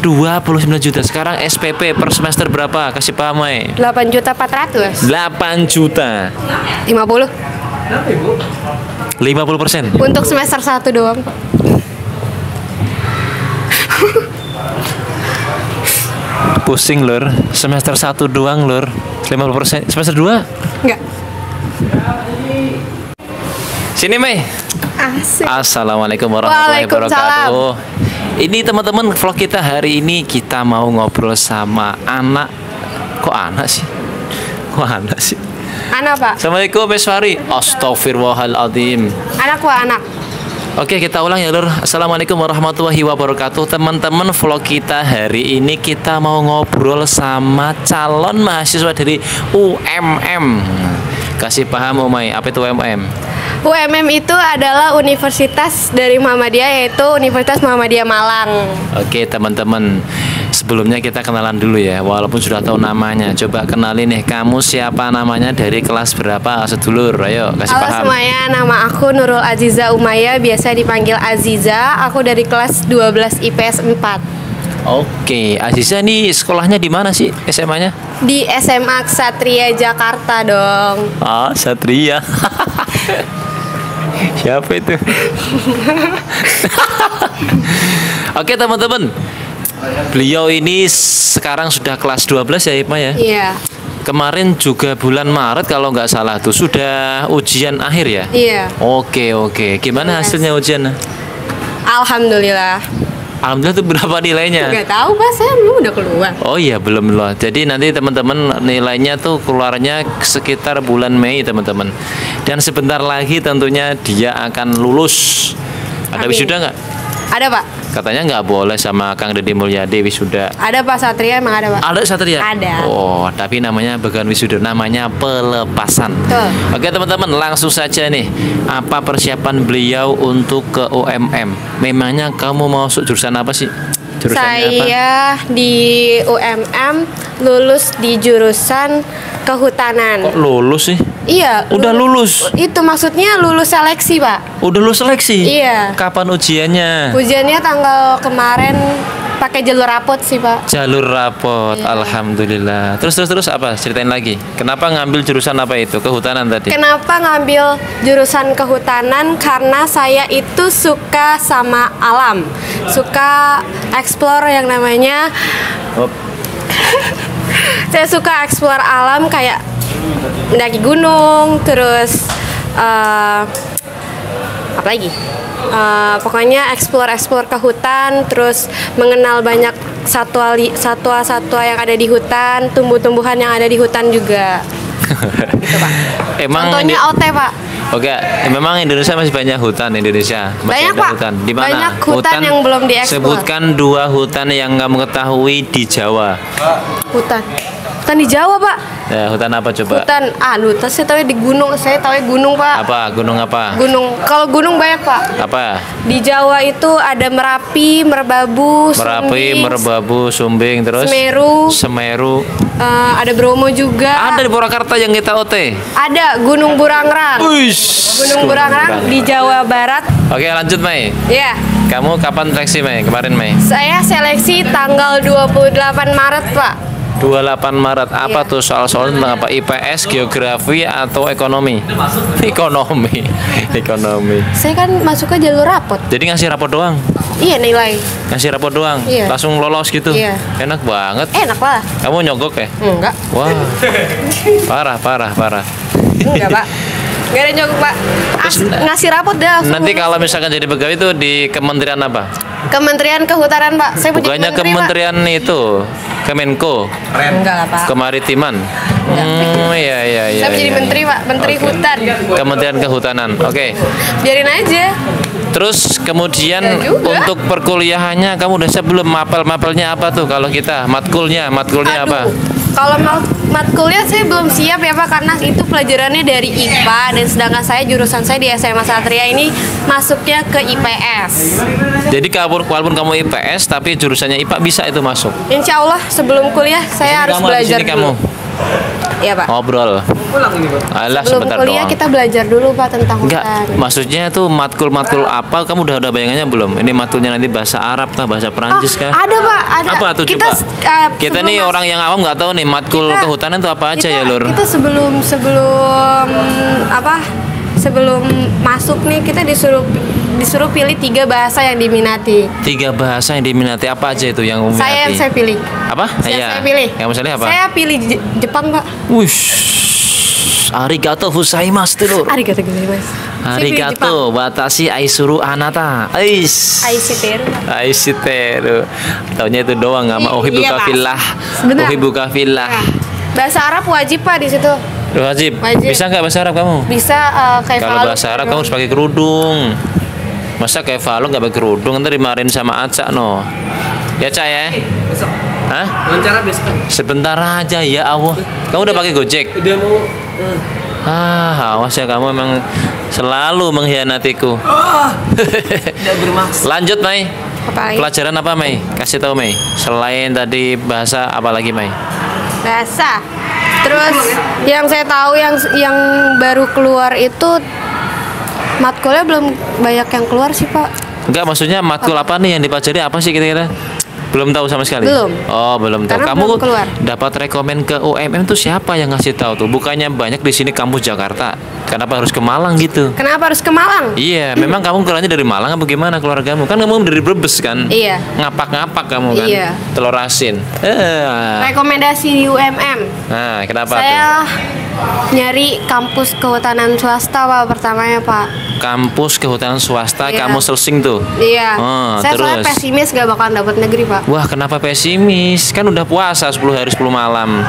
29 juta. Sekarang SPP per semester berapa? Kasih paham, Mai. 8.400.000. 8 juta. 50. 50%. Untuk semester 1 doang, Pak. Pusing, Lur. Semester 1 doang, Lur. 50%. Semester 2? Enggak. Sini, Mei. Asik. Assalamualaikum warahmatullahi wabarakatuh. Ini teman-teman vlog kita hari ini kita mau ngobrol sama anak. Kok anak sih? Kok anak sih? Anak, Pak. Assalamualaikum, Mas Fari. Astaghfirullahaladzim. Anak, Pak, anak. Oke, kita ulang ya, Lur. Assalamualaikum warahmatullahi wabarakatuh. Teman-teman, vlog kita hari ini kita mau ngobrol sama calon mahasiswa dari UMM. Kasih paham, Umay, apa itu UMM? UMM itu adalah universitas dari Muhammadiyah, yaitu Universitas Muhammadiyah Malang. Oke, teman-teman. Sebelumnya kita kenalan dulu ya, walaupun sudah tahu namanya. Coba kenalin nih, kamu siapa namanya, dari kelas berapa, sedulur? Ayo, kasih Halo paham. semuanya, nama aku Nurul Aziza Umayya, biasa dipanggil Aziza. Aku dari kelas 12 IPS 4. Oke, Aziza nih sekolahnya di mana sih, SMA-nya? Di SMA Ksatria Jakarta dong. Ah, Satria. Siapa itu? Oke, teman-teman. Beliau ini sekarang sudah kelas 12 ya, Ipma ya? Iya. Kemarin juga bulan Maret kalau nggak salah tuh sudah ujian akhir ya? Iya. Oke. Gimana hasilnya ujian? Alhamdulillah. Alhamdulillah tuh berapa nilainya? Gak tahu, Pak, saya belum udah keluar. Oh iya, belum loh. Jadi nanti teman-teman nilainya tuh keluarnya sekitar bulan Mei, teman-teman. Dan sebentar lagi tentunya dia akan lulus. Ada Amin. wisuda nggak? Ada, Pak. Katanya nggak boleh sama Kang Deddy Mulyadi wisuda. Ada, Pak. Satria emang ada, Pak. Ada Satria? Ada. Oh, tapi namanya bukan wisuda, namanya pelepasan. Betul. Oke, teman-teman, langsung saja nih. Apa persiapan beliau untuk ke UMM? Memangnya kamu mau masuk jurusan apa sih? Jurusannya apa? Saya di UMM lulus di jurusan kehutanan. Kok lulus sih? Iya. Udah lulus? Itu maksudnya lulus seleksi, Pak. Udah lulus seleksi? Iya. Kapan ujiannya? Ujiannya tanggal kemarin pakai jalur rapot sih, Pak. Jalur rapot, Iya. Alhamdulillah. Terus apa? Ceritain lagi. Kenapa ngambil jurusan apa itu? Kehutanan tadi. Kenapa ngambil jurusan kehutanan? Karena saya itu suka sama alam, suka explore yang namanya. Hop. Saya suka explore alam, kayak mendaki gunung, terus apa lagi? Pokoknya explore ke hutan, terus mengenal banyak satwa-satwa yang ada di hutan, tumbuh-tumbuhan yang ada di hutan juga. Gitu, Pak. Emang Contohnya OT, Pak. Oke, memang Indonesia masih banyak hutan. Indonesia masih Banyak, ada Pak. hutan. Di mana? Banyak hutan yang belum dieksplor. Sebutkan 2 hutan yang kamu ketahui di Jawa. Hutan di Jawa, Pak. Ya, hutan apa coba? Hutan saya tahu di gunung. Saya tahu gunung, Pak. Apa? Gunung apa? Gunung. Kalau gunung banyak, Pak. Apa? Di Jawa itu ada Merapi, Merbabu, Merapi, Sumbing, Merbabu, Sumbing, terus Semeru. ada Bromo juga. Ada di Purwakarta yang kita OT. Ada Gunung Burangrang. Uish. Gunung Burangrang di Jawa Barat. Oke, lanjut, Mei. Ya, Kamu kapan seleksi, Mei? Kemarin, Mei? saya seleksi tanggal 28 Maret, Pak. 28 Maret. Apa Iya. tuh soal-soal tentang apa? IPS, geografi atau ekonomi? Ekonomi. Saya kan masuk ke jalur rapot. Jadi ngasih rapor doang. Iya, nilai. Ngasih rapor doang. Iya. Langsung lolos gitu. Iya. Enak banget. Enak lah. Kamu nyogok ya? Enggak. Wah. Parah. Enggak, Pak. Gak ada nyogok, Pak. Ngasih rapot dah. langsung Nanti lulus. kalau misalkan jadi pegawai itu di kementerian apa? Kementerian Kehutanan, Pak. Saya punya Bukannya menteri, Pak. kementerian itu Kemenko, Enggak lah, Pak. Kemaritiman. Iya. Saya jadi menteri, Pak. Menteri Oke. Hutan. Kementerian Kehutanan. Oke. Biarin aja. Terus kemudian Ya juga. untuk perkuliahannya kamu udah siap belum? Mapelnya apa tuh kalau kita? Matkulnya apa? Kalau matkulnya saya belum siap ya, Pak, karena itu pelajarannya dari IPA, dan sedangkan saya jurusan saya di SMA Satria ini masuknya ke IPS. Jadi walaupun kamu IPS tapi jurusannya IPA bisa itu masuk. Insya Allah sebelum kuliah saya harus Kamu habis belajar ini dulu. Iya Pak. Ngobrol. Alah, Sebelum sebentar kuliah doang. kita belajar dulu Pak tentang Enggak, hutan. maksudnya tuh matkul-matkul apa? Kamu udah ada bayangannya belum? Ini matkulnya nanti bahasa Arab kah, bahasa Perancis kah? Ada Pak, ada. Apa tuh kita, coba? Kita sebelum nih orang yang awam nggak tahu nih matkul Kita- kehutanan tuh apa aja ya, Lur? Kita sebelum apa? Sebelum masuk nih kita disuruh pilih 3 bahasa yang diminati. 3 bahasa yang diminati apa aja itu yang Yang saya pilih. Apa? Saya pilih. Yang misalnya apa? Saya pilih Jepang Pak. Wush. Arigato gozaimasu, Lur. Arigato gozaimasu. Arigato watashi aisuru anata. Ais. Aisiteru. Aisiteru. Taunya itu doang sama Iya, uhibuka Pak. fillah. Sebentar. Uhibuka fillah. Nah, bahasa Arab wajib Pak di situ. Wajib. Wajib. Bisa nggak bahasa Arab kamu? Bisa kayak Kalau bahasa Arab kamu harus pakai kerudung. Masa kayak Valo nggak pakai kerudung, ntar dimarahin sama Aca no. Ya Ca ya? Hah? Wawancara besok. Sebentar aja ya Allah. Kamu udah pakai Gojek? Udah mau Awas ya, kamu emang selalu mengkhianatiku. tidak bermaksud. Lanjut Mai. Apa lagi? Pelajaran apa Mai? Kasih tahu Mai. Selain tadi bahasa apa lagi Mai? Bahasa. Terus yang saya tahu yang baru keluar itu matkulnya belum banyak yang keluar sih Pak. Enggak, maksudnya matkul apa nih yang dipelajari, apa sih kira-kira? Belum tahu sama sekali. Belum. Oh, belum tahu. Karena Kamu belum keluar. dapat rekomen ke UMM tuh siapa yang ngasih tahu tuh? Bukannya banyak di sini kampus Jakarta. Kenapa harus ke Malang gitu? Kenapa harus ke Malang? Iya, memang kamu keluarnya dari Malang apa gimana keluargamu? Kan kamu dari Brebes kan? Iya. Ngapak-ngapak kamu kan? Iya. Telur asin. Rekomendasi di UMM. Nah, kenapa tuh? Saya nyari kampus kehutanan swasta Pak pertamanya Pak. Kampus kehutanan swasta, Iya. kamu selsing tuh. Iya. Oh, Saya soalnya terus? pesimis gak bakalan dapat negeri Pak. Wah, kenapa pesimis? Kan udah puasa 10 hari 10 malam.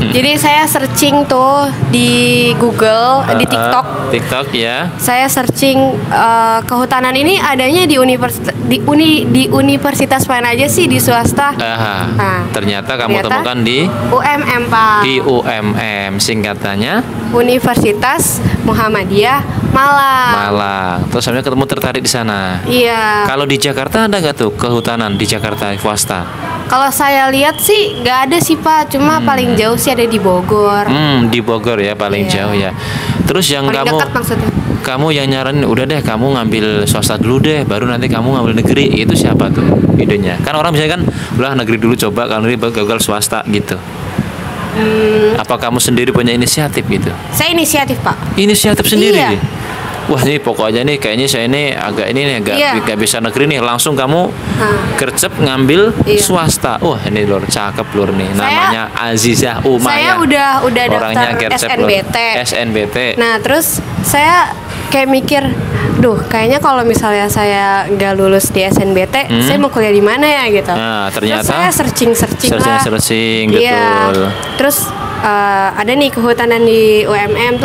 Jadi saya searching tuh di Google, di TikTok. TikTok ya. Saya searching kehutanan ini adanya di universitas mana aja sih di swasta? Nah, Ternyata kamu ternyata temukan di UMM Pak. UMM, singkatannya Universitas Muhammadiyah Malang. Malang. Terus sampai ketemu tertarik di sana. Iya. Kalau di Jakarta ada nggak tuh kehutanan di Jakarta swasta? Kalau saya lihat sih nggak ada sih Pak, cuma paling jauh sih ada di Bogor. Di Bogor ya paling Iya. jauh ya. Terus yang Paling kamu dekat maksudnya. kamu yang nyaranin udah deh kamu ngambil swasta dulu deh, baru nanti kamu ngambil negeri. Itu siapa tuh idenya? Kan orang biasanya kan ulah negeri dulu coba, kalau negeri baru gagal swasta gitu. Apa kamu sendiri punya inisiatif gitu? Saya inisiatif Pak. Inisiatif sendiri. Iya. Wah ini pokoknya nih kayaknya saya ini agak ini nih agak Iya. nggak bisa negeri nih, langsung kamu gercep ngambil Iya. swasta. Wah ini lur cakep lur nih, Saya- namanya Azizah Umayyah. Saya udah Orangnya daftar gercep, Lur. SNBT. SNBT. Nah terus saya kayak mikir, duh kayaknya kalau misalnya saya nggak lulus di SNBT, saya mau kuliah di mana ya gitu. Nah, ternyata terus saya searching lah. searching Iya. betul. Terus ada nih kehutanan di UMM.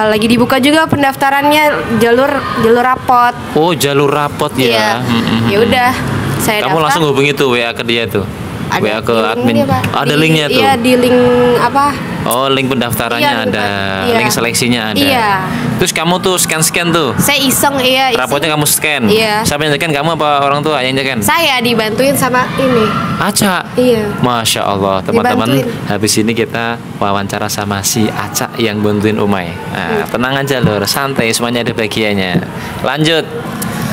Lagi dibuka juga pendaftarannya jalur rapot. Oh jalur rapot ya. Iya. Ya udah, saya Kamu daftar. langsung hubungi tuh WA ke dia tuh. Ada WA ke di link admin. dia, Pak. Ada Di- linknya tuh. Iya di link apa? Oh link pendaftarannya Iya, link ada, iya. link seleksinya ada. Iya. Terus kamu tuh scan tuh. Saya iseng iseng. Rapotnya kamu scan. Iya. Siapa yang scan, kamu apa orang tua yang scan? Saya dibantuin sama ini. Aca. Iya. Masya Allah teman-teman, Dibantuin. habis ini kita wawancara sama si Aca yang bantuin Umay. Nah, tenang aja lor, santai, semuanya ada bagiannya. Lanjut.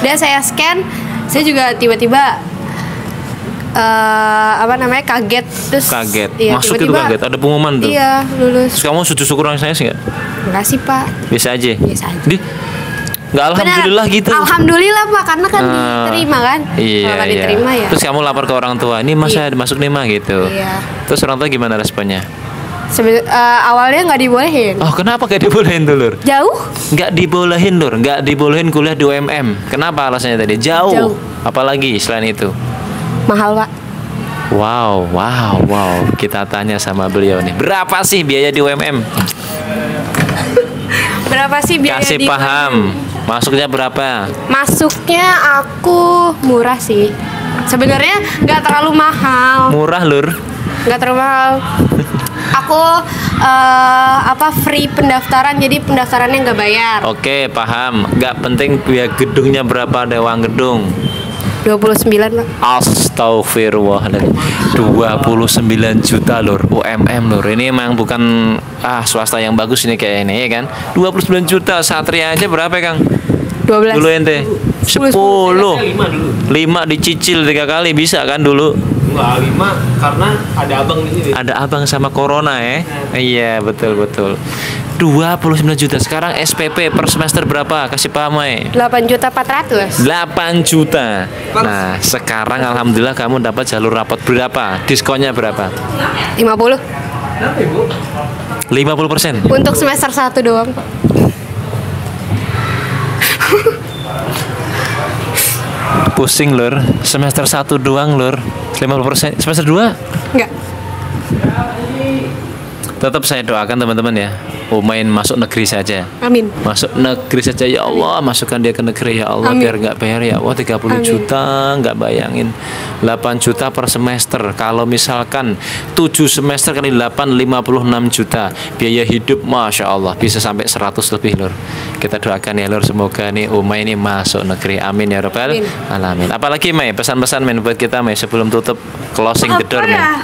Udah saya scan, saya juga tiba-tiba kaget terus Kaget. iya, Masuk itu tiba-tiba, kaget, ada pengumuman tuh. iya lulus. Terus kamu sujud syukur orang saya sih nggak? Enggak sih Pak, Biasa aja. Biasa aja. Nggak alhamdulillah Benar. gitu. Alhamdulillah Pak, karena kan Ah, diterima kan. Iya, Kalau nggak iya. diterima ya. Terus kamu lapor ke orang tua, ini mas saya masuk nih mah gitu. Iya. Terus orang tua gimana responnya? Awalnya nggak dibolehin. Oh kenapa gak dibolehin tuh lur? Jauh? Nggak dibolehin lur, nggak dibolehin kuliah di UMM. Kenapa alasannya tadi? Jauh. Jauh. Apalagi selain itu? Mahal Pak. Wow. Kita tanya sama beliau nih. Berapa sih biaya di UMM? Berapa sih biaya Kasih di paham. Masuknya berapa? Masuknya aku murah sih. Sebenarnya nggak terlalu mahal. Murah lur. Nggak terlalu mahal. Aku free pendaftaran, jadi pendaftarannya nggak bayar. Oke paham. Nggak penting biaya gedungnya berapa, ada uang gedung. 29 Pak. Astagfirullahaladzim, 29 juta lur, UMM lur. Ini emang bukan swasta yang bagus ini kayak ini ya kan. 29 juta, Satria aja berapa ya, Kang? 12. Dulu ente 10. 5 dicicil 3 kali bisa kan dulu? Enggak, 5 karena ada abang di sini. Ada abang sama corona ya. Iya, betul. 29 juta. Sekarang SPP per semester berapa? Kasih paham, Mai. 8.400.000. 8 juta. Nah, sekarang alhamdulillah kamu dapat jalur rapot berapa? Diskonnya berapa? 50. 50%. Untuk semester 1 doang, Pak. Pusing lur. Semester 1 doang lur. 50%. Semester 2? Enggak. Tetap saya doakan teman-teman ya, Umain masuk negeri saja. Amin. Masuk negeri saja ya Allah, masukkan dia ke negeri ya Allah. Amin. Biar nggak bayar ya Allah 30 Amin. juta, nggak bayangin 8 juta per semester. Kalau misalkan 7 semester kali 8 56 juta biaya hidup, Masya Allah bisa sampai 100 lebih lur. Kita doakan ya lur, semoga nih Umay ini masuk negeri, amin ya Rabbal alamin. Apalagi May, pesan-pesan May buat kita May sebelum tutup, closing the door May.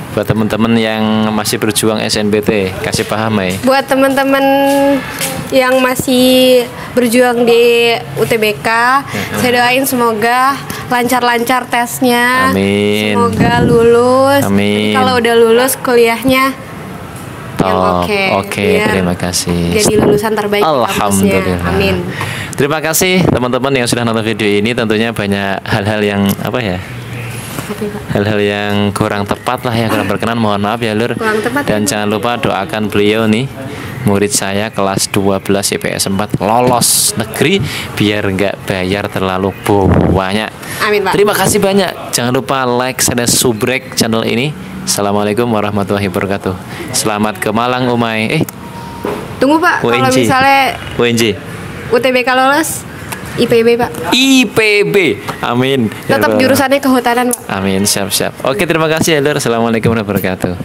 Buat teman-teman yang masih berjuang SNBT, kasih paham May. Buat teman-teman yang masih berjuang di UTBK, saya doain semoga lancar-lancar tesnya. Amin. Semoga lulus. Amin. Kalau udah lulus kuliahnya yang Oke, biar terima kasih. jadi lulusan terbaik di kampusnya. Alhamdulillah. Amin. Terima kasih teman-teman yang sudah nonton video ini. Tentunya banyak hal-hal yang hal-hal yang kurang tepat lah ya, kurang berkenan, mohon maaf ya lur. Kurang tepat, Dan ya. jangan lupa doakan beliau nih, murid saya kelas 12 IPS 4 lolos negeri biar nggak bayar terlalu banyak. Amin, Pak. Terima kasih banyak. Jangan lupa like dan subrek channel ini. Assalamualaikum warahmatullahi wabarakatuh. Selamat ke Malang Umay. Tunggu Pak, kalau UNJ. misalnya UNJ. UTBK lolos, IPB Pak. IPB. Amin. Tetap jurusannya kehutanan Pak. Amin, siap. Oke, terima kasih ya lur. Assalamualaikum warahmatullahi wabarakatuh.